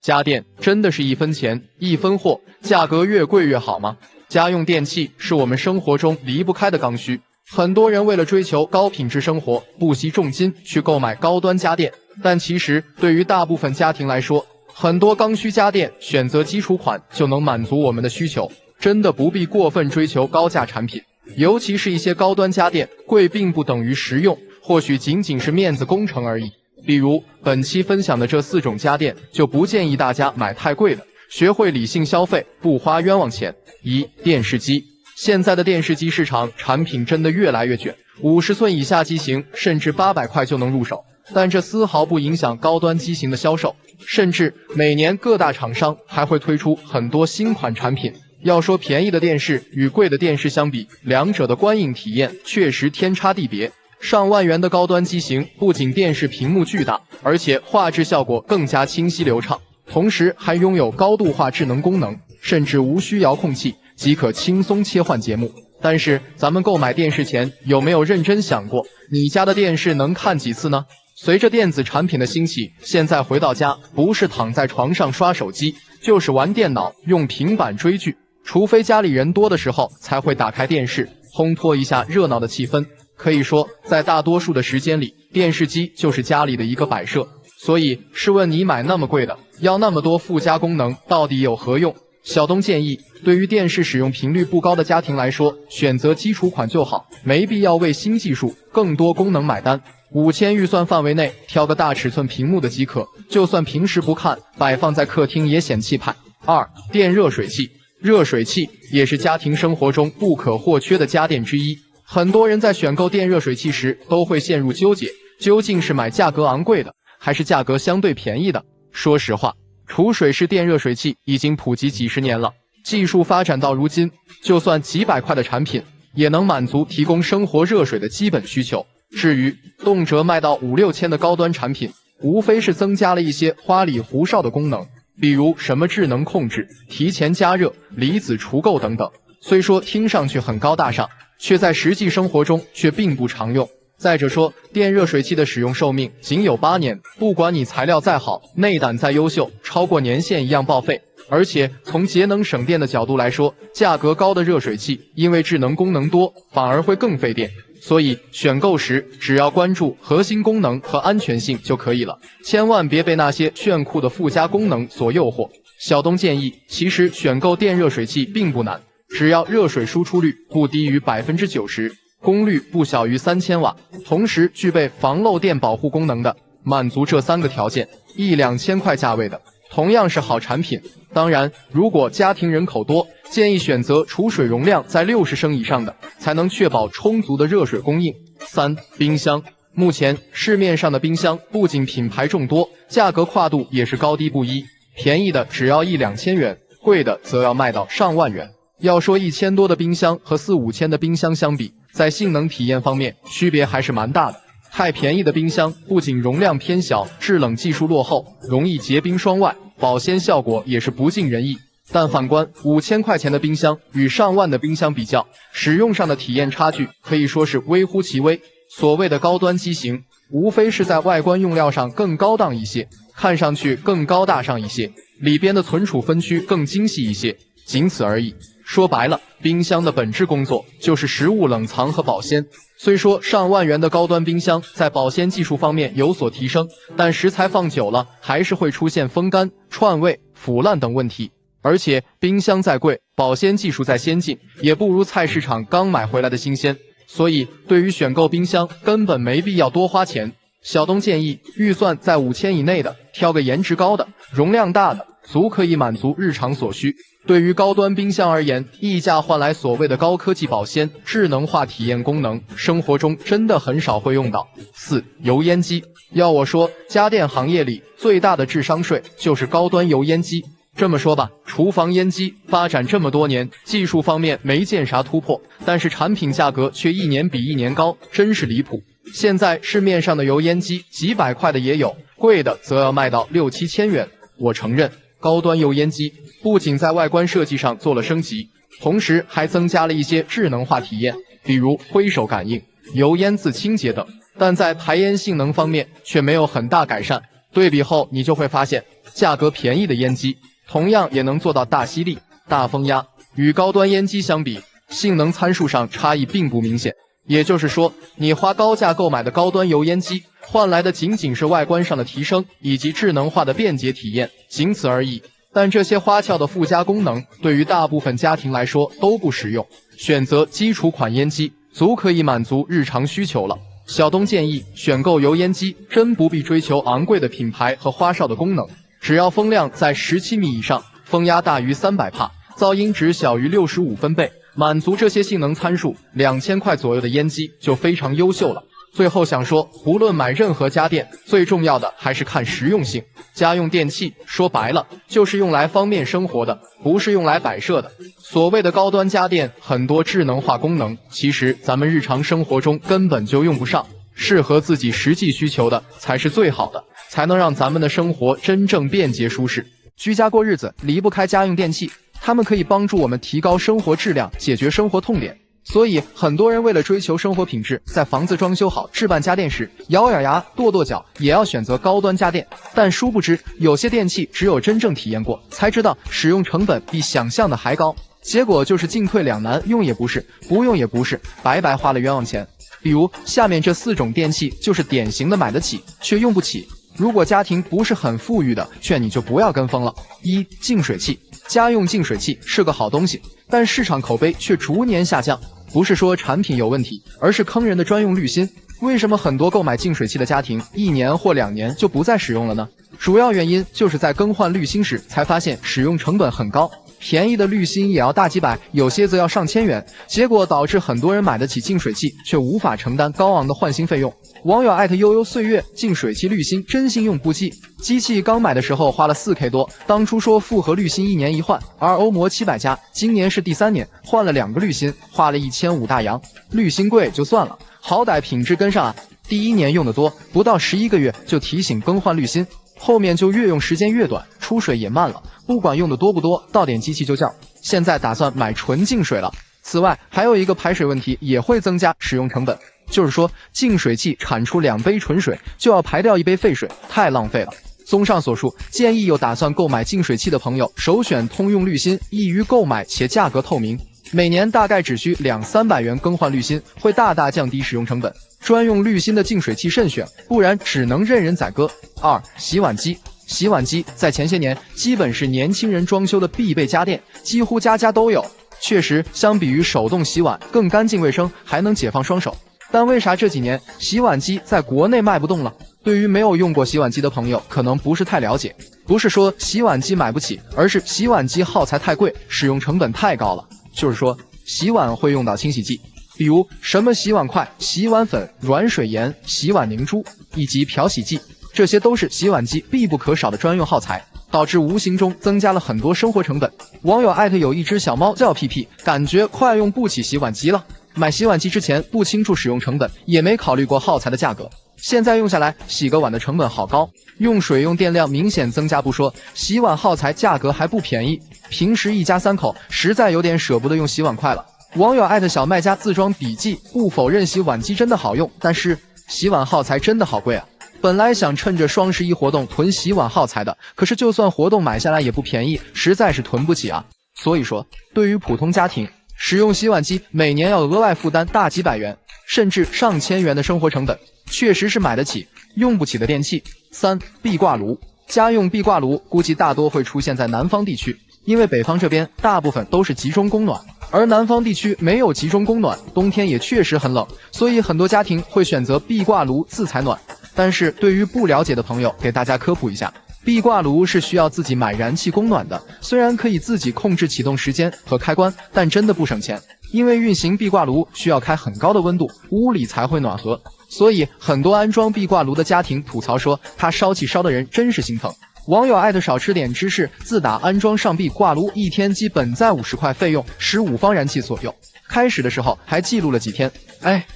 家电真的是一分钱一分货，价格越贵越好吗？家用电器是我们生活中离不开的刚需，很多人为了追求高品质生活，不惜重金去购买高端家电。但其实对于大部分家庭来说，很多刚需家电选择基础款就能满足我们的需求，真的不必过分追求高价产品。尤其是一些高端家电，贵并不等于实用，或许仅仅是面子工程而已。比如本期分享的这4种家电，就不建议大家买太贵的，学会理性消费，不花冤枉钱。1. 电视机。现在的电视机市场产品真的越来越卷，50寸以下机型甚至800块就能入手，但这丝毫不影响高端机型的销售，甚至每年各大厂商还会推出很多新款产品。要说便宜的电视与贵的电视相比，两者的观影体验确实天差地别。上万元的高端机型不仅电视屏幕巨大，而且画质效果更加清晰流畅，同时还拥有高度化智能功能，甚至无需遥控器即可轻松切换节目。但是咱们购买电视前有没有认真想过，你家的电视能看几次呢？随着电子产品的兴起，现在回到家不是躺在床上刷手机，就是玩电脑用平板追剧，除非家里人多的时候才会打开电视烘托一下热闹的气氛。可以说在大多数的时间里，电视机就是家里的一个摆设。所以试问你买那么贵的，要那么多附加功能，到底有何用？小东建议，对于电视使用频率不高的家庭来说，选择基础款就好，没必要为新技术更多功能买单。5000预算范围内挑个大尺寸屏幕的即可，就算平时不看，摆放在客厅也显气派。2. 电热水器。热水器也是家庭生活中不可或缺的家电之一，很多人在选购电热水器时都会陷入纠结，究竟是买价格昂贵的，还是价格相对便宜的？说实话，储水式电热水器已经普及几十年了，技术发展到如今，就算几百块的产品也能满足提供生活热水的基本需求。至于动辄卖到5、6千的高端产品，无非是增加了一些花里胡哨的功能，比如什么智能控制、提前加热、离子除垢等等。虽说听上去很高大上，却在实际生活中却并不常用。再者说，电热水器的使用寿命仅有8年，不管你材料再好，内胆再优秀，超过年限一样报废。而且从节能省电的角度来说，价格高的热水器因为智能功能多，反而会更费电。所以选购时只要关注核心功能和安全性就可以了，千万别被那些炫酷的附加功能所诱惑。小东建议，其实选购电热水器并不难，只要热水输出率不低于 90%， 功率不小于3000瓦，同时具备防漏电保护功能的，满足这3个条件，1、2千块价位的同样是好产品。当然，如果家庭人口多，建议选择储水容量在60升以上的，才能确保充足的热水供应。3. 冰箱。目前市面上的冰箱不仅品牌众多，价格跨度也是高低不一，便宜的只要1、2千元，贵的则要卖到上万元。要说1000多的冰箱和4、5千的冰箱相比，在性能体验方面区别还是蛮大的。太便宜的冰箱不仅容量偏小，制冷技术落后，容易结冰霜外，保鲜效果也是不尽人意。但反观5000块钱的冰箱与上万的冰箱比较，使用上的体验差距可以说是微乎其微。所谓的高端机型，无非是在外观用料上更高档一些，看上去更高大上一些，里边的存储分区更精细一些，仅此而已。说白了，冰箱的本质工作就是食物冷藏和保鲜。虽说上万元的高端冰箱在保鲜技术方面有所提升，但食材放久了还是会出现风干、串味、腐烂等问题。而且冰箱再贵，保鲜技术再先进，也不如菜市场刚买回来的新鲜。所以对于选购冰箱，根本没必要多花钱。小东建议，预算在5000以内的，挑个颜值高的、容量大的，足可以满足日常所需。对于高端冰箱而言，溢价换来所谓的高科技保鲜、智能化体验功能，生活中真的很少会用到。4. 油烟机。要我说，家电行业里最大的智商税就是高端油烟机。这么说吧，厨房烟机发展这么多年，技术方面没见啥突破，但是产品价格却一年比一年高，真是离谱。现在市面上的油烟机几百块的也有，贵的则要卖到6、7千元。我承认，高端油烟机不仅在外观设计上做了升级，同时还增加了一些智能化体验，比如挥手感应、油烟自清洁等，但在排烟性能方面却没有很大改善。对比后你就会发现，价格便宜的烟机同样也能做到大吸力、大风压，与高端烟机相比，性能参数上差异并不明显。也就是说，你花高价购买的高端油烟机，换来的仅仅是外观上的提升以及智能化的便捷体验，仅此而已。但这些花俏的附加功能，对于大部分家庭来说都不实用，选择基础款烟机足可以满足日常需求了。小东建议，选购油烟机真不必追求昂贵的品牌和花哨的功能，只要风量在17米以上，风压大于300帕，噪音值小于65分贝，满足这些性能参数，2000块左右的烟机就非常优秀了。最后想说，无论买任何家电，最重要的还是看实用性。家用电器说白了就是用来方便生活的，不是用来摆设的。所谓的高端家电，很多智能化功能，其实咱们日常生活中根本就用不上，适合自己实际需求的才是最好的，才能让咱们的生活真正便捷舒适。居家过日子离不开家用电器，它们可以帮助我们提高生活质量，解决生活痛点。所以很多人为了追求生活品质，在房子装修好置办家电时，咬咬牙跺跺脚也要选择高端家电。但殊不知，有些电器只有真正体验过才知道使用成本比想象的还高，结果就是进退两难，用也不是，不用也不是，白白花了冤枉钱。比如下面这4种电器就是典型的买得起却用不起。如果家庭不是很富裕的，劝你就不要跟风了。1. 净水器。家用净水器是个好东西，但市场口碑却逐年下降。不是说产品有问题，而是坑人的专用滤芯。为什么很多购买净水器的家庭1年或2年就不再使用了呢？主要原因就是在更换滤芯时才发现使用成本很高，便宜的滤芯也要大几百，有些则要上千元，结果导致很多人买得起净水器，却无法承担高昂的换新费用。网友悠悠岁月，净水器滤芯真心用不济，机器刚买的时候花了4K 多，当初说复合滤芯1年一换，而欧膜700家，今年是第3年，换了2个滤芯，花了1500大洋。滤芯贵就算了，好歹品质跟上啊！第1年用的多，不到11个月就提醒更换滤芯，后面就越用时间越短，出水也慢了，不管用的多不多，到点机器就叫。现在打算买纯净水了。此外，还有一个排水问题也会增加使用成本。就是说，净水器产出2杯纯水，就要排掉1杯废水，太浪费了。综上所述，建议有打算购买净水器的朋友，首选通用滤芯，易于购买且价格透明。每年大概只需200-300元更换滤芯，会大大降低使用成本。专用滤芯的净水器慎选，不然只能任人宰割。2. 洗碗机。洗碗机在前些年基本是年轻人装修的必备家电，几乎家家都有。确实，相比于手动洗碗更干净卫生，还能解放双手。但为啥这几年洗碗机在国内卖不动了？对于没有用过洗碗机的朋友，可能不是太了解。不是说洗碗机买不起，而是洗碗机耗材太贵，使用成本太高了。就是说，洗碗会用到清洗剂，比如什么洗碗筷、洗碗粉、软水盐、洗碗凝珠以及漂洗剂，这些都是洗碗机必不可少的专用耗材，导致无形中增加了很多生活成本。网友有一只小猫叫屁屁，感觉快用不起洗碗机了。买洗碗机之前不清楚使用成本，也没考虑过耗材的价格，现在用下来洗个碗的成本好高，用水用电量明显增加不说，洗碗耗材价格还不便宜，平时一家3口实在有点舍不得用洗碗筷了。网友小卖家自装笔记，不否认洗碗机真的好用，但是洗碗耗材真的好贵啊。本来想趁着双11活动囤洗碗耗材的，可是就算活动买下来也不便宜，实在是囤不起啊。所以说，对于普通家庭，使用洗碗机每年要额外负担大几百元，甚至上千元的生活成本，确实是买得起用不起的电器。3. 壁挂炉。家用壁挂炉估计大多会出现在南方地区，因为北方这边大部分都是集中供暖，而南方地区没有集中供暖，冬天也确实很冷，所以很多家庭会选择壁挂炉自采暖。但是对于不了解的朋友，给大家科普一下，壁挂炉是需要自己买燃气供暖的，虽然可以自己控制启动时间和开关，但真的不省钱，因为运行壁挂炉需要开很高的温度，屋里才会暖和，所以很多安装壁挂炉的家庭吐槽说，它烧气烧的人真是心疼。网友少吃点芝士，自打安装上壁挂炉，一天基本在50块费用，15方燃气左右。开始的时候还记录了几天，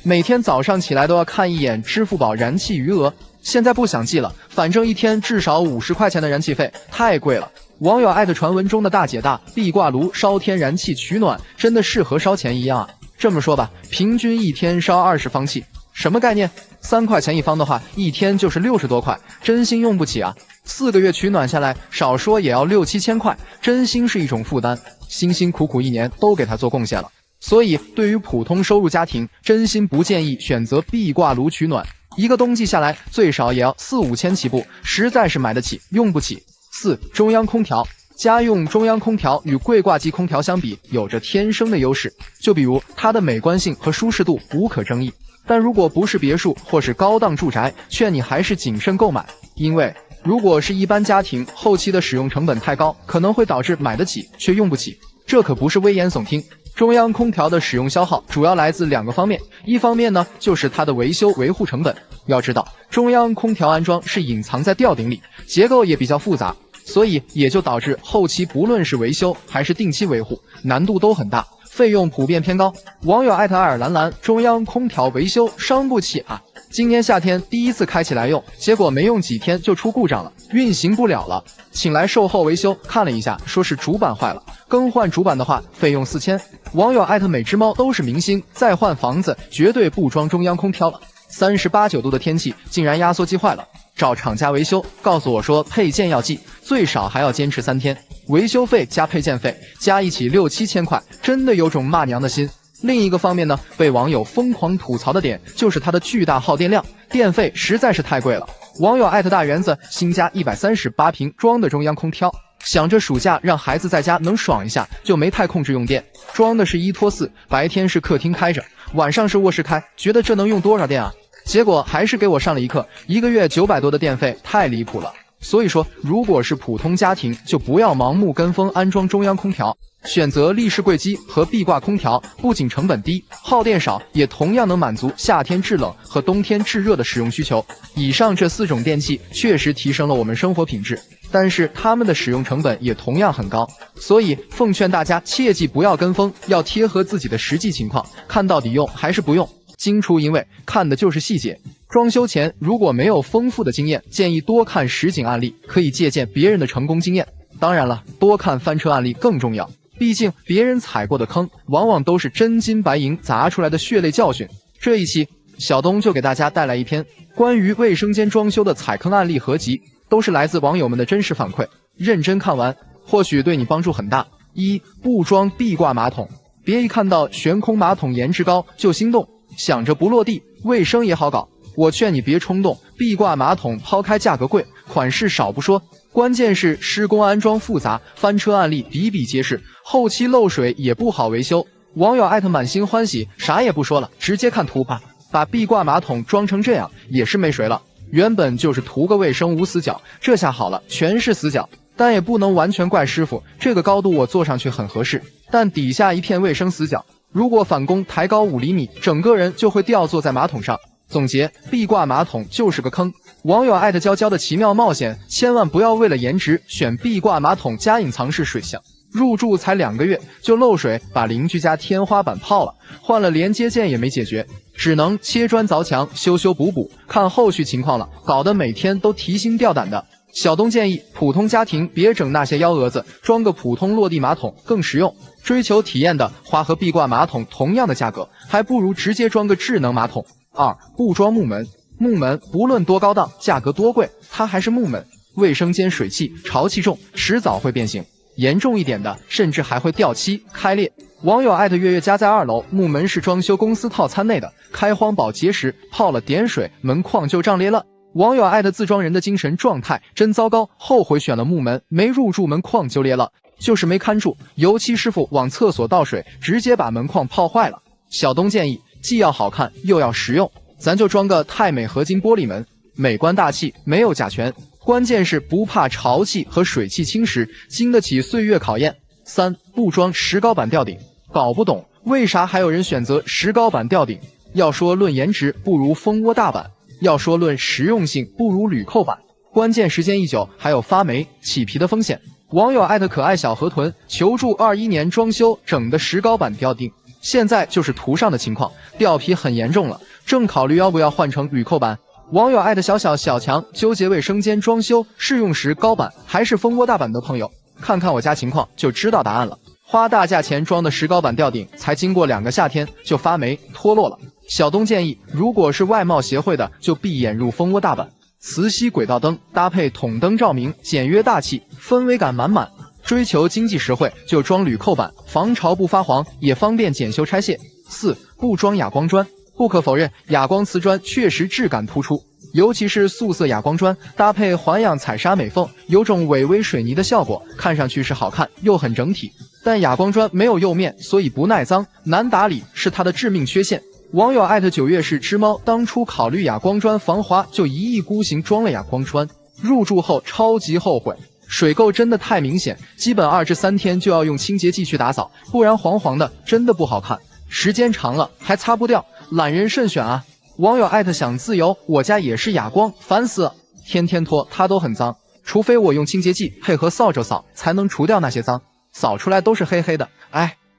每天早上起来都要看一眼支付宝燃气余额，现在不想记了，反正一天至少50块钱的燃气费，太贵了。网友传闻中的大姐大，壁挂炉烧天然气取暖，真的是和烧钱一样啊。这么说吧，平均一天烧20方气，什么概念？3块钱一方的话，一天就是60多块，真心用不起啊！4个月取暖下来，少说也要6、7千块，真心是一种负担。辛辛苦苦1年都给他做贡献了，所以对于普通收入家庭，真心不建议选择壁挂炉取暖。一个冬季下来，最少也要4、5千起步，实在是买得起，用不起。4. 中央空调。家用中央空调与柜挂机空调相比，有着天生的优势。就比如它的美观性和舒适度无可争议。但如果不是别墅或是高档住宅，劝你还是谨慎购买，因为如果是一般家庭，后期的使用成本太高，可能会导致买得起却用不起。这可不是危言耸听。中央空调的使用消耗主要来自2个方面，一方面呢就是它的维修维护成本。要知道，中央空调安装是隐藏在吊顶里，结构也比较复杂，所以也就导致后期不论是维修还是定期维护，难度都很大，费用普遍偏高。网友艾特爱尔兰蓝中央空调维修伤不起啊！今年夏天第一次开起来用，结果没用几天就出故障了，运行不了了，请来售后维修，看了一下，说是主板坏了，更换主板的话费用4000。网友艾特每只猫都是明星，再换房子绝对不装中央空调了。38、9度的天气，竟然压缩机坏了，找厂家维修，告诉我说配件要寄，最少还要坚持3天，维修费加配件费加一起6、7千块，真的有种骂娘的心。另一个方面呢，被网友疯狂吐槽的点就是它的巨大耗电量，电费实在是太贵了。网友艾特大园子新加138平装的中央空调，想着暑假让孩子在家能爽一下，就没太控制用电，装的是1拖4，白天是客厅开着，晚上是卧室开，觉得这能用多少电啊？结果还是给我上了一课，1个月900多的电费，太离谱了。所以说，如果是普通家庭，就不要盲目跟风安装中央空调，选择立式柜机和壁挂空调，不仅成本低，耗电少，也同样能满足夏天制冷和冬天制热的使用需求。以上这4种电器确实提升了我们生活品质，但是它们的使用成本也同样很高，所以奉劝大家切记不要跟风，要贴合自己的实际情况，看到底用还是不用。金出因为看的就是细节。装修前如果没有丰富的经验，建议多看实景案例，可以借鉴别人的成功经验。当然了，多看翻车案例更重要，毕竟别人踩过的坑，往往都是真金白银砸出来的血泪教训。这一期，小东就给大家带来一篇关于卫生间装修的踩坑案例合集，都是来自网友们的真实反馈。认真看完，或许对你帮助很大。1. 不装壁挂马桶。别一看到悬空马桶颜值高就心动，想着不落地，卫生也好搞。我劝你别冲动，壁挂马桶抛开价格贵，款式少不说，关键是施工安装复杂，翻车案例比比皆是，后期漏水也不好维修。网友艾特满心欢喜，啥也不说了，直接看图吧。把壁挂马桶装成这样也是没谁了，原本就是图个卫生无死角，这下好了，全是死角。但也不能完全怪师傅，这个高度我坐上去很合适，但底下一片卫生死角，如果返工抬高5厘米，整个人就会吊坐在马桶上。总结，壁挂马桶就是个坑。网友艾特娇娇的奇妙冒险，千万不要为了颜值选壁挂马桶加隐藏式水箱。入住才2个月就漏水，把邻居家天花板泡了，换了连接件也没解决，只能切砖凿墙，修修补补，看后续情况了，搞得每天都提心吊胆的。小东建议普通家庭别整那些幺蛾子，装个普通落地马桶更实用。追求体验的花和壁挂马桶同样的价格，还不如直接装个智能马桶。2. 不装木门。木门不论多高档，价格多贵，它还是木门。卫生间水汽潮气重，迟早会变形，严重一点的甚至还会掉漆开裂。网友艾特月月家在2楼，木门是装修公司套餐内的，开荒保洁时泡了点水，门框就胀裂了。网友艾特自装人的精神状态真糟糕，后悔选了木门，没入住门框就裂了，就是没看住，油漆师傅往厕所倒水，直接把门框泡坏了。小东建议既要好看又要实用，咱就装个泰美合金玻璃门，美观大气，没有甲醛，关键是不怕潮气和水汽侵蚀，经得起岁月考验。3. 不装石膏板吊顶。搞不懂为啥还有人选择石膏板吊顶，要说论颜值不如蜂窝大板，要说论实用性不如铝扣板，关键时间一久还有发霉起皮的风险。网友艾特可爱小河豚求助21年装修整的石膏板吊顶，现在就是图上的情况，掉皮很严重了，正考虑要不要换成铝扣板。网友艾特小强纠结卫生间装修是用石膏板还是蜂窝大板的朋友，看看我家情况就知道答案了。花大价钱装的石膏板吊顶，才经过2个夏天就发霉脱落了。小东建议，如果是外贸协会的，就闭眼入蜂窝大板，磁吸轨道灯搭配筒灯照明，简约大气，氛围感满满。追求经济实惠，就装铝扣板，防潮不发黄，也方便检修拆卸。4. 不装哑光砖。不可否认，哑光瓷砖确实质感突出，尤其是素色哑光砖搭配环氧彩砂美缝，有种伪微水泥的效果，看上去是好看又很整体。但哑光砖没有釉面，所以不耐脏，难打理，是它的致命缺陷。网友9月是吃猫，当初考虑哑光砖防滑，就一意孤行装了哑光砖，入住后超级后悔。水垢真的太明显，基本2至3天就要用清洁剂去打扫，不然黄黄的，真的不好看。时间长了还擦不掉，懒人慎选啊！网友想自由，我家也是哑光，烦死了，天天拖它都很脏，除非我用清洁剂配合扫帚扫，才能除掉那些脏，扫出来都是黑黑的。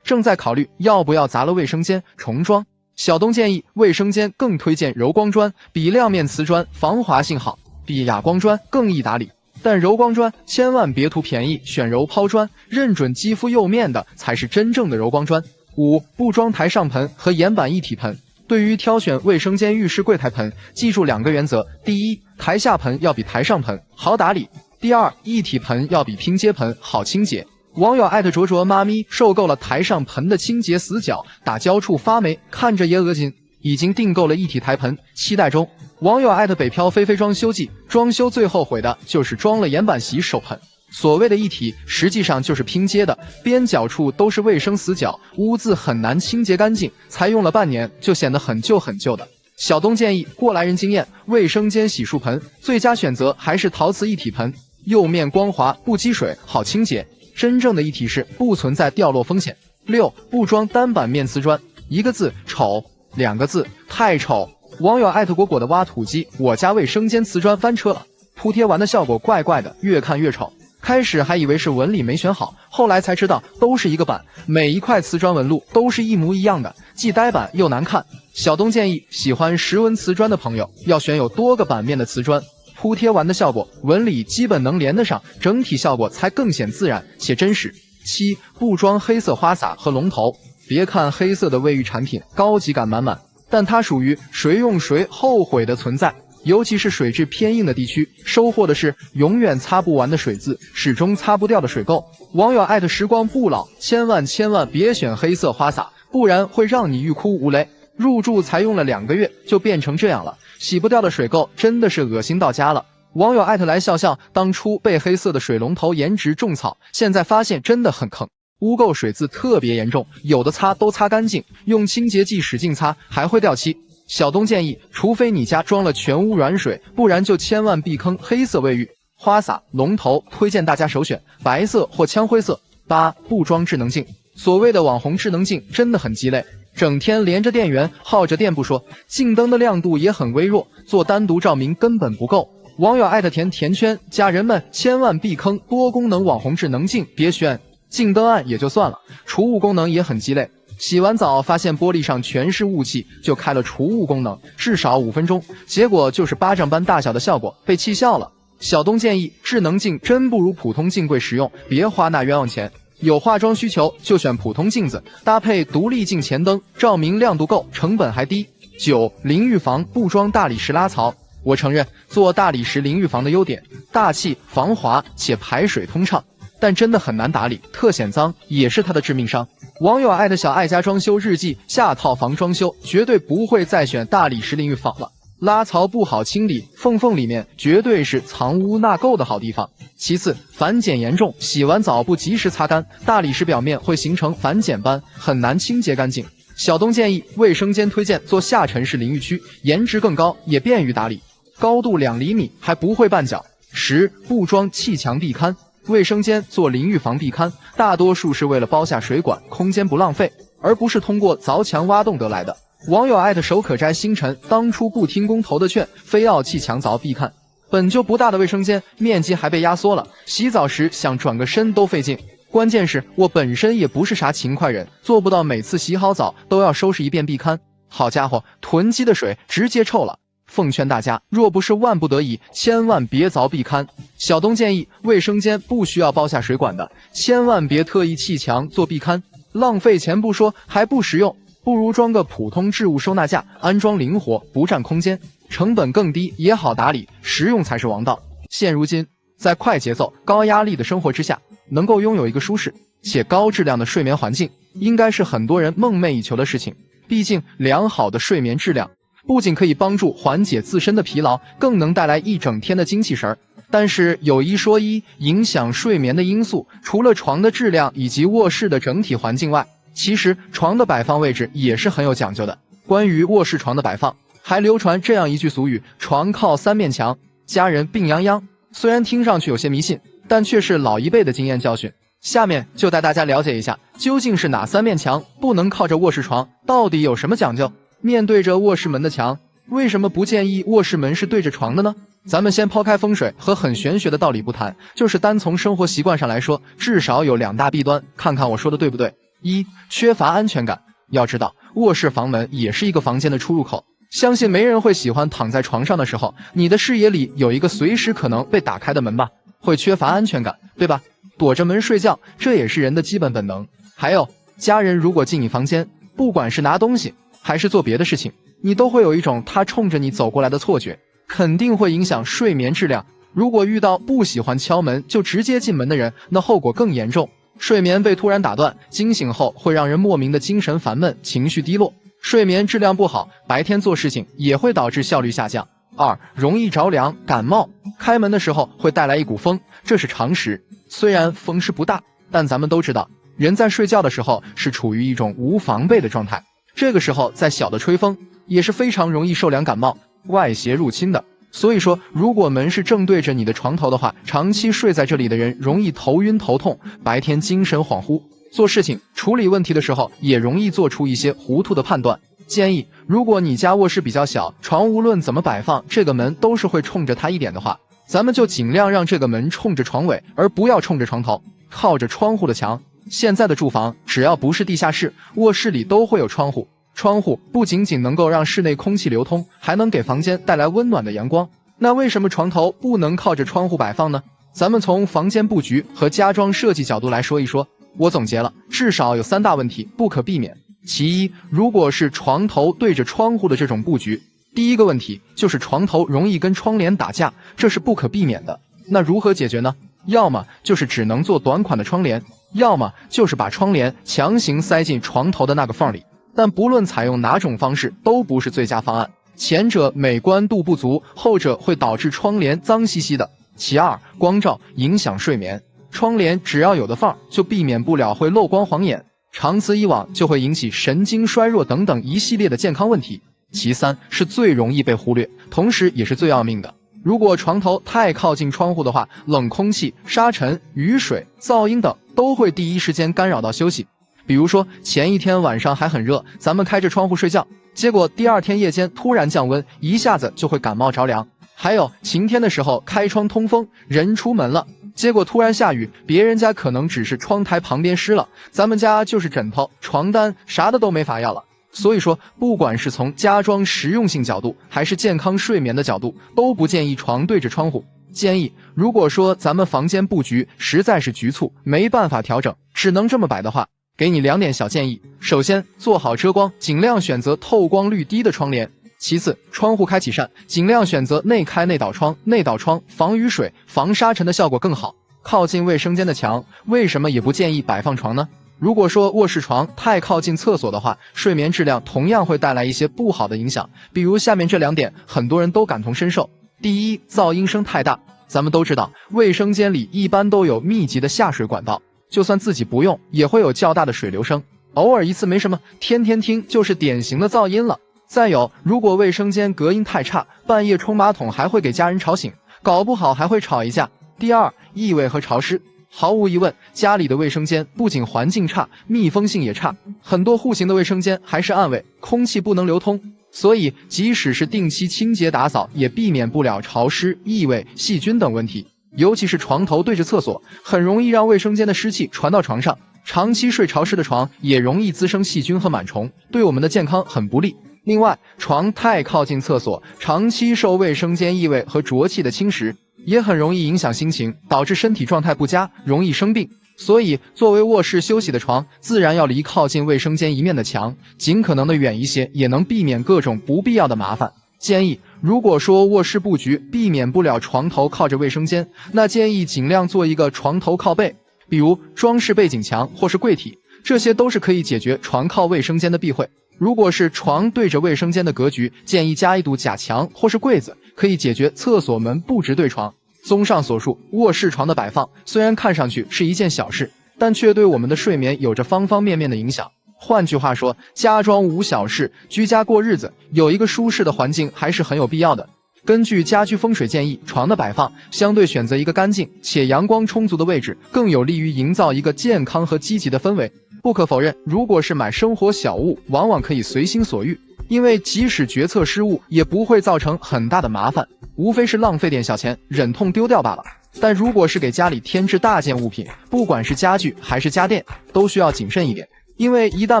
正在考虑要不要砸了卫生间重装。小东建议，卫生间更推荐柔光砖，比亮面瓷砖防滑性好，比哑光砖更易打理。但柔光砖千万别图便宜，选柔抛砖，认准肌肤釉面的才是真正的柔光砖。5. 不装台上盆和岩板一体盆。对于挑选卫生间浴室柜台盆，记住2个原则：第一，台下盆要比台上盆好打理；第二，一体盆要比拼接盆好清洁。网友卓卓妈咪受够了台上盆的清洁死角，打胶处发霉，看着也恶心，已经订购了一体台盆，期待中。网友北漂菲菲装修季，装修最后悔的就是装了岩板洗手盆。所谓的一体，实际上就是拼接的，边角处都是卫生死角，污渍很难清洁干净，才用了半年就显得很旧很旧的。小东建议，过来人经验，卫生间洗漱盆最佳选择还是陶瓷一体盆，釉面光滑不积水，好清洁。真正的一体式不存在掉落风险。6. 不装单板面瓷砖。1个字丑，2个字太丑。网友果果的挖土机，我家卫生间瓷砖翻车了，铺贴完的效果怪怪的，越看越丑。开始还以为是纹理没选好，后来才知道都是一个板，每一块瓷砖纹路都是一模一样的，既呆板又难看。小东建议，喜欢石纹瓷砖的朋友要选有多个板面的瓷砖，铺贴完的效果纹理基本能连得上，整体效果才更显自然且真实。7. 不装黑色花洒和龙头。别看黑色的卫浴产品高级感满满，但它属于谁用谁后悔的存在，尤其是水质偏硬的地区，收获的是永远擦不完的水渍，始终擦不掉的水垢。网友时光不老，千万别选黑色花洒，不然会让你欲哭无泪。入住才用了2个月就变成这样了，洗不掉的水垢真的是恶心到家了。网友来笑笑，当初被黑色的水龙头颜值种草，现在发现真的很坑，污垢水渍特别严重，有的擦都擦干净，用清洁剂使劲擦还会掉漆。小东建议，除非你家装了全屋软水，不然就千万避坑黑色卫浴。花洒、龙头推荐大家首选白色或枪灰色。8. 不装智能镜。所谓的网红智能镜真的很鸡肋，整天连着电源耗着电不说，镜灯的亮度也很微弱，做单独照明根本不够。网友甜圈，家人们千万避坑多功能网红智能镜，别选镜灯暗也就算了，除雾功能也很鸡肋。洗完澡发现玻璃上全是雾气，就开了除雾功能，至少5分钟，结果就是巴掌般大小的效果，被气笑了。小东建议，智能镜真不如普通镜柜实用，别花那冤枉钱。有化妆需求就选普通镜子，搭配独立镜前灯，照明亮度够，成本还低。9. 淋浴房不装大理石拉槽。我承认做大理石淋浴房的优点，大气防滑且排水通畅，但真的很难打理，特显脏，也是它的致命伤。网友小爱家装修日记，下套房装修绝对不会再选大理石淋浴房了，拉槽不好清理，缝里面绝对是藏污纳垢的好地方。其次，反碱严重，洗完澡不及时擦干，大理石表面会形成反碱斑，很难清洁干净。小东建议，卫生间推荐做下沉式淋浴区，颜值更高，也便于打理，高度2厘米，还不会绊脚。10. 不装砌墙壁龛。卫生间做淋浴房壁龛，大多数是为了包下水管，空间不浪费，而不是通过凿墙挖洞得来的。网友手可摘星辰，当初不听工头的劝，非要砌墙凿壁龛，本就不大的卫生间，面积还被压缩了，洗澡时想转个身都费劲。关键是我本身也不是啥勤快人，做不到每次洗好澡都要收拾一遍壁龛。好家伙，囤积的水直接臭了。奉劝大家，若不是万不得已，千万别凿壁龛。小东建议，卫生间不需要包下水管的，千万别特意砌墙做壁龛，浪费钱不说，还不实用。不如装个普通置物收纳架，安装灵活，不占空间，成本更低，也好打理，实用才是王道。现如今，在快节奏、高压力的生活之下，能够拥有一个舒适且高质量的睡眠环境，应该是很多人梦寐以求的事情。毕竟，良好的睡眠质量不仅可以帮助缓解自身的疲劳，更能带来一整天的精气神儿。但是有一说一，影响睡眠的因素，除了床的质量以及卧室的整体环境外，其实床的摆放位置也是很有讲究的。关于卧室床的摆放，还流传这样一句俗语：床靠三面墙，家人病殃殃。虽然听上去有些迷信，但却是老一辈的经验教训。下面就带大家了解一下，究竟是哪三面墙不能靠着卧室床，到底有什么讲究？面对着卧室门的墙，为什么不建议卧室门是对着床的呢？咱们先抛开风水和很玄学的道理不谈，就是单从生活习惯上来说，至少有2大弊端，看看我说的对不对。一、缺乏安全感。要知道，卧室房门也是一个房间的出入口，相信没人会喜欢躺在床上的时候，你的视野里有一个随时可能被打开的门吧，会缺乏安全感，对吧？躲着门睡觉，这也是人的基本本能。还有，家人如果进你房间，不管是拿东西还是做别的事情，你都会有一种他冲着你走过来的错觉，肯定会影响睡眠质量。如果遇到不喜欢敲门就直接进门的人，那后果更严重。睡眠被突然打断，惊醒后会让人莫名的精神烦闷，情绪低落，睡眠质量不好，白天做事情也会导致效率下降。2、容易着凉、感冒。开门的时候会带来一股风，这是常识。虽然风势不大，但咱们都知道，人在睡觉的时候是处于一种无防备的状态，这个时候再小的吹风也是非常容易受凉感冒、外邪入侵的。所以说，如果门是正对着你的床头的话，长期睡在这里的人容易头晕头痛，白天精神恍惚，做事情处理问题的时候也容易做出一些糊涂的判断。建议，如果你家卧室比较小，床无论怎么摆放，这个门都是会冲着它一点的话，咱们就尽量让这个门冲着床尾，而不要冲着床头，靠着窗户的墙。现在的住房只要不是地下室，卧室里都会有窗户，窗户不仅仅能够让室内空气流通，还能给房间带来温暖的阳光。那为什么床头不能靠着窗户摆放呢？咱们从房间布局和家装设计角度来说一说。我总结了，至少有3大问题不可避免。其一，如果是床头对着窗户的这种布局，第一个问题就是床头容易跟窗帘打架，这是不可避免的。那如何解决呢？要么就是只能做短款的窗帘，要么就是把窗帘强行塞进床头的那个缝里。但不论采用哪种方式，都不是最佳方案。前者美观度不足，后者会导致窗帘脏兮兮的。其二，光照影响睡眠，窗帘只要有的缝，就避免不了会漏光晃眼，长此以往就会引起神经衰弱等等一系列的健康问题。其三，是最容易被忽略，同时也是最要命的。如果床头太靠近窗户的话，冷空气、沙尘、雨水、噪音等都会第一时间干扰到休息。比如说前一天晚上还很热，咱们开着窗户睡觉，结果第2天夜间突然降温，一下子就会感冒着凉。还有晴天的时候开窗通风，人出门了，结果突然下雨，别人家可能只是窗台旁边湿了，咱们家就是枕头、床单啥的都没法要了。所以说，不管是从家装实用性角度，还是健康睡眠的角度，都不建议床对着窗户。建议，如果说咱们房间布局实在是局促，没办法调整，只能这么摆的话，给你2点小建议。首先，做好遮光，尽量选择透光率低的窗帘。其次，窗户开启扇，尽量选择内开内导窗，内导窗防雨水、防沙尘的效果更好。靠近卫生间的墙，为什么也不建议摆放床呢？如果说卧室床太靠近厕所的话，睡眠质量同样会带来一些不好的影响。比如下面这2点，很多人都感同身受。第一，噪音声太大。咱们都知道，卫生间里一般都有密集的下水管道，就算自己不用，也会有较大的水流声。偶尔一次没什么，天天听就是典型的噪音了。再有，如果卫生间隔音太差，半夜冲马桶还会给家人吵醒，搞不好还会吵一架。第二，异味和潮湿。毫无疑问，家里的卫生间不仅环境差，密封性也差，很多户型的卫生间还是暗卫，空气不能流通，所以即使是定期清洁打扫，也避免不了潮湿、异味、细菌等问题。尤其是床头对着厕所，很容易让卫生间的湿气传到床上，长期睡潮湿的床也容易滋生细菌和螨虫，对我们的健康很不利。另外，床太靠近厕所，长期受卫生间异味和浊气的侵蚀，也很容易影响心情，导致身体状态不佳，容易生病。所以，作为卧室休息的床，自然要离靠近卫生间一面的墙，尽可能的远一些，也能避免各种不必要的麻烦。建议，如果说卧室布局避免不了床头靠着卫生间，那建议尽量做一个床头靠背，比如装饰背景墙或是柜体，这些都是可以解决床靠卫生间的避讳。如果是床对着卫生间的格局，建议加一堵假墙或是柜子，可以解决厕所门不直对床。综上所述，卧室床的摆放虽然看上去是一件小事，但却对我们的睡眠有着方方面面的影响。换句话说，家装无小事，居家过日子，有一个舒适的环境还是很有必要的。根据家居风水建议，床的摆放相对选择一个干净且阳光充足的位置，更有利于营造一个健康和积极的氛围。不可否认，如果是买生活小物，往往可以随心所欲，因为即使决策失误，也不会造成很大的麻烦，无非是浪费点小钱，忍痛丢掉罢了。但如果是给家里添置大件物品，不管是家具还是家电，都需要谨慎一点，因为一旦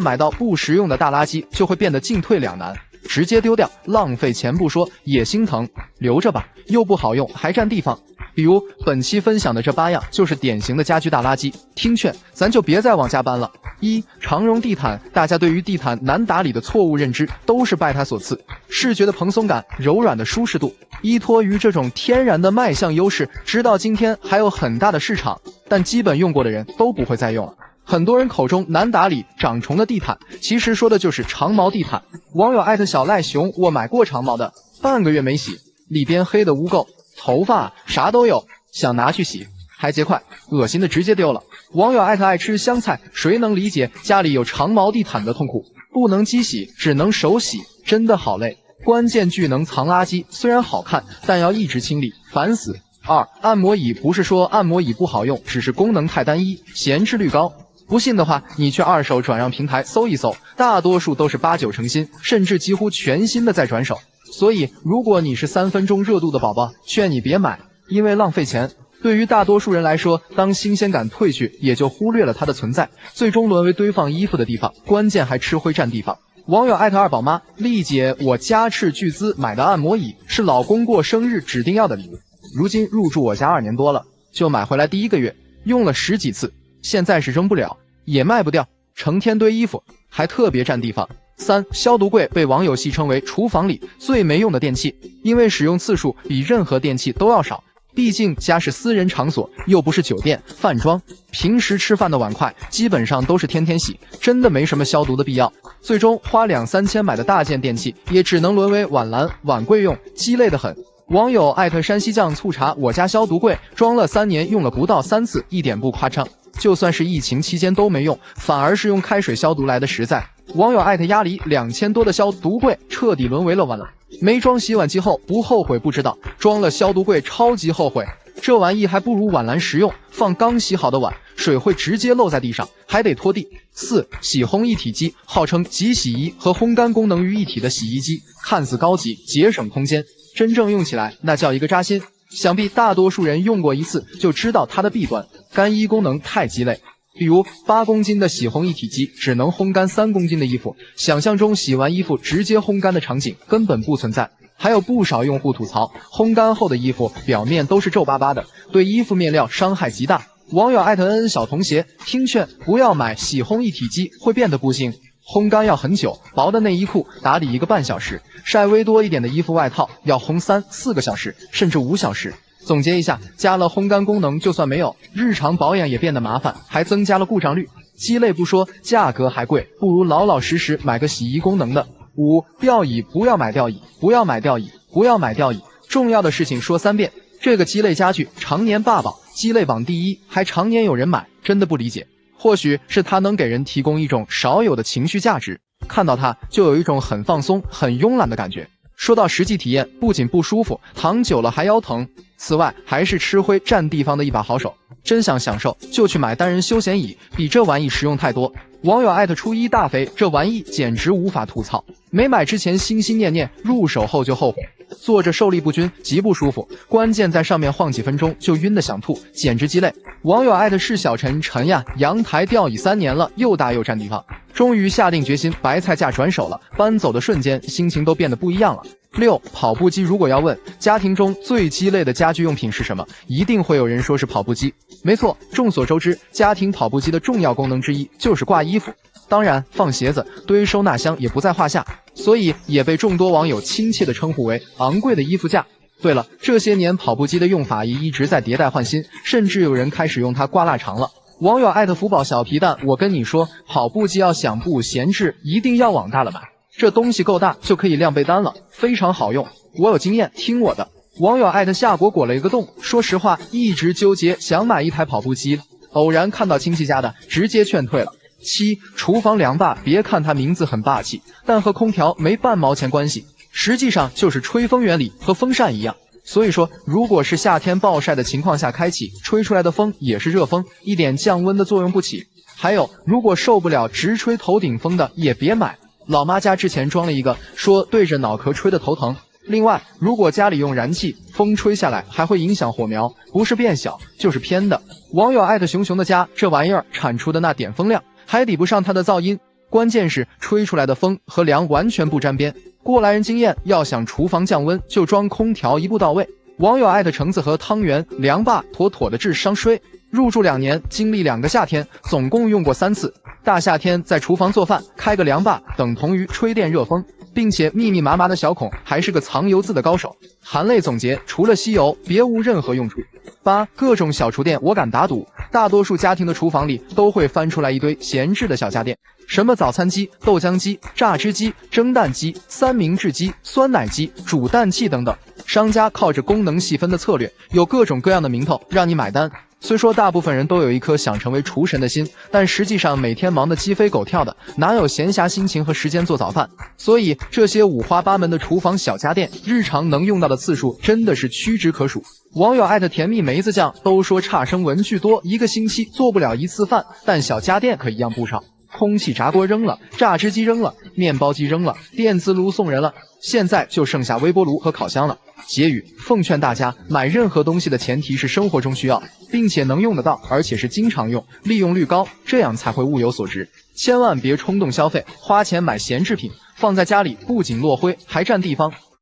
买到不实用的大垃圾，就会变得进退两难。直接丢掉，浪费钱不说，也心疼；留着吧，又不好用，还占地方。比如本期分享的这8样，就是典型的家居大垃圾。听劝，咱就别再往家搬了。1. 长绒地毯，大家对于地毯难打理的错误认知，都是拜它所赐。视觉的蓬松感，柔软的舒适度，依托于这种天然的卖相优势，直到今天还有很大的市场，但基本用过的人都不会再用了。很多人口中难打理、长虫的地毯，其实说的就是长毛地毯。网友艾特小赖熊，我买过长毛的，半个月没洗，里边黑的污垢，头发啥都有，想拿去洗，还结块，恶心的直接丢了。网友艾特爱吃香菜，谁能理解家里有长毛地毯的痛苦？不能机洗，只能手洗，真的好累。关键句能藏垃圾，虽然好看，但要一直清理，烦死。2. 按摩椅，不是说按摩椅不好用，只是功能太单一，闲置率高。不信的话，你去二手转让平台搜一搜，大多数都是8、9成新，甚至几乎全新的在转手。所以，如果你是3分钟热度的宝宝，劝你别买，因为浪费钱。对于大多数人来说，当新鲜感褪去，也就忽略了它的存在，最终沦为堆放衣服的地方，关键还吃灰占地方。网友艾特二宝妈，丽姐，我加斥巨资买的按摩椅是老公过生日指定要的礼物，如今入住我家2年多了，就买回来第1个月，用了10几次，现在是扔不了，也卖不掉，成天堆衣服，还特别占地方。3. 消毒柜被网友戏称为厨房里最没用的电器，因为使用次数比任何电器都要少。毕竟家是私人场所，又不是酒店、饭庄，平时吃饭的碗筷基本上都是天天洗，真的没什么消毒的必要。最终花2、3千买的大件电器，也只能沦为碗篮、碗柜用，鸡肋得很。网友艾特山西酱醋茶，我家消毒柜装了3年，用了不到3次，一点不夸张。就算是疫情期间都没用，反而是用开水消毒来的实在。网友艾特鸭梨，2000多的消毒柜彻底沦为了碗篮。没装洗碗机后不后悔不知道，装了消毒柜超级后悔。这玩意还不如碗篮实用，放刚洗好的碗，水会直接漏在地上，还得拖地。4. 洗烘一体机，号称集洗衣和烘干功能于一体的洗衣机，看似高级，节省空间，真正用起来那叫一个扎心。想必大多数人用过一次就知道它的弊端，干衣功能太鸡肋。比如8公斤的洗烘一体机只能烘干3公斤的衣服，想象中洗完衣服直接烘干的场景根本不存在。还有不少用户吐槽，烘干后的衣服表面都是皱巴巴的，对衣服面料伤害极大。网友艾特恩小童鞋，听劝不要买洗烘一体机，会变得不行。烘干要很久，薄的内衣裤打理1个半小时，晒微多一点的衣服外套要烘3、4个小时，甚至5小时。总结一下，加了烘干功能就算没有，日常保养也变得麻烦，还增加了故障率。鸡肋不说，价格还贵，不如老老实实买个洗衣功能的。5. 吊椅，不要买吊椅，不要买吊椅，不要买吊椅。重要的事情说3遍。这个鸡肋家具常年霸榜，鸡肋榜第1，还常年有人买，真的不理解。或许是它能给人提供一种少有的情绪价值，看到它就有一种很放松、很慵懒的感觉。说到实际体验，不仅不舒服，躺久了还腰疼。此外，还是吃灰占地方的一把好手。真想享受，就去买单人休闲椅，比这玩意实用太多。网友艾特初一大肥，这玩意简直无法吐槽。没买之前心心念念，入手后就后悔。坐着受力不均，极不舒服，关键在上面晃几分钟就晕得想吐，简直鸡肋。网友艾特是小陈呀，阳台吊椅3年了，又大又占地方。终于下定决心白菜价转手了，搬走的瞬间心情都变得不一样了。6. 跑步机。如果要问家庭中最鸡肋的家居用品是什么，一定会有人说是跑步机。没错，众所周知，家庭跑步机的重要功能之一就是挂衣服，当然放鞋子、堆收纳箱也不在话下，所以也被众多网友亲切地称呼为昂贵的衣服架。对了，这些年跑步机的用法也一直在迭代换新，甚至有人开始用它挂腊肠了。网友艾特福宝小皮蛋，我跟你说，跑步机要想不闲置，一定要往大了买。这东西够大就可以晾被单了，非常好用。我有经验，听我的。网友艾特夏果裹了一个洞，说实话，一直纠结想买一台跑步机，偶然看到亲戚家的，直接劝退了。7. 厨房凉霸。别看它名字很霸气，但和空调没半毛钱关系，实际上就是吹风原理，和风扇一样。所以说，如果是夏天暴晒的情况下开启，吹出来的风也是热风，一点降温的作用不起。还有，如果受不了直吹头顶风的，也别买。老妈家之前装了一个，说对着脑壳吹的头疼。另外，如果家里用燃气，风吹下来还会影响火苗，不是变小就是偏的。网友艾特熊熊的家，这玩意儿产出的那点风量，还抵不上它的噪音。关键是吹出来的风和凉完全不沾边。过来人经验，要想厨房降温，就装空调一步到位。网友艾特橙子和汤圆，凉霸妥妥的智商税。入住2年，经历2个夏天，总共用过3次。大夏天在厨房做饭，开个凉霸等同于吹电热风，并且密密麻麻的小孔，还是个藏油渍的高手。含泪总结，除了吸油，别无任何用处。8. 各种小厨电，我敢打赌，大多数家庭的厨房里都会翻出来一堆闲置的小家电，什么早餐机、豆浆机、榨汁机、蒸蛋机、三明治机、酸奶机、煮蛋器等等。商家靠着功能细分的策略，有各种各样的名头让你买单。虽说大部分人都有一颗想成为厨神的心，但实际上每天忙得鸡飞狗跳的，哪有闲暇心情和时间做早饭？所以这些五花八门的厨房小家电，日常能用到的次数真的是屈指可数。网友艾特甜蜜梅子酱都说差生文具多，一个星期做不了1次饭，但小家电可一样不少。空气炸锅扔了，榨汁机扔了，面包机扔了，电磁炉送人了，现在就剩下微波炉和烤箱了。结语：奉劝大家，买任何东西的前提是生活中需要，并且能用得到，而且是经常用，利用率高，这样才会物有所值。千万别冲动消费，花钱买闲置品，放在家里不仅落灰，还占地方。